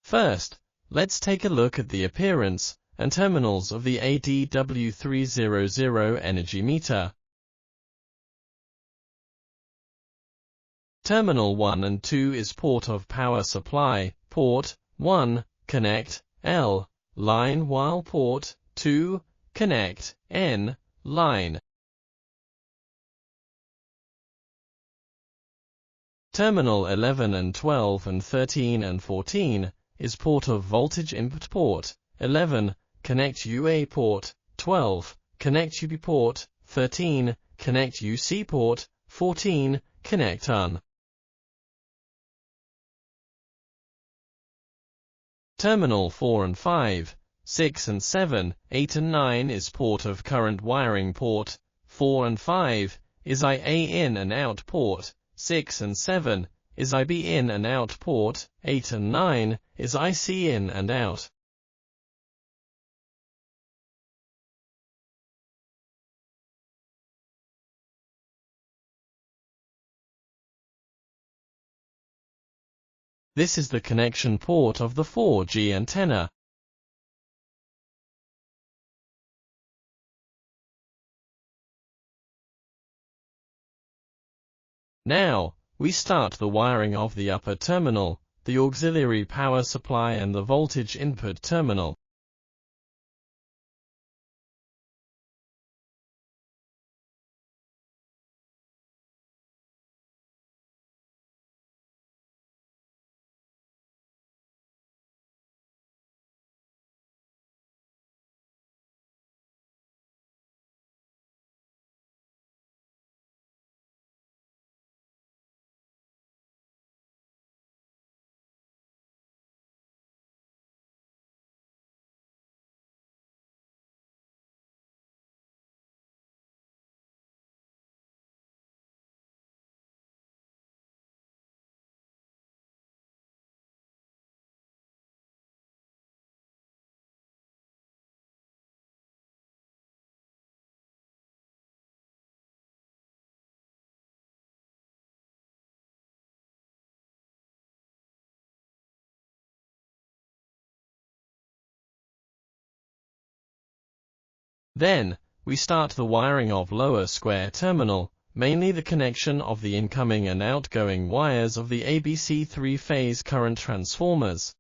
First, let's take a look at the appearance and terminals of the ADW300 energy meter. Terminal 1 and 2 is port of power supply, port 1, connect L line, while port 2, connect N line. Terminal 11 and 12 and 13 and 14 is port of voltage input, port 11, connect UA, port 12, connect UB, port 13, connect UC, port 14, connect UN. Terminal 4 and 5, 6 and 7, 8 and 9 is port of current wiring, port 4 and 5 is IA in and out, port 6 and 7 is IB in and out, port 8 and 9 is IC in and out. This is the connection port of the 4G antenna. Now, we start the wiring of the upper terminal, the auxiliary power supply and the voltage input terminal. Then, we start the wiring of lower square terminal, mainly the connection of the incoming and outgoing wires of the ABC 3-phase current transformers.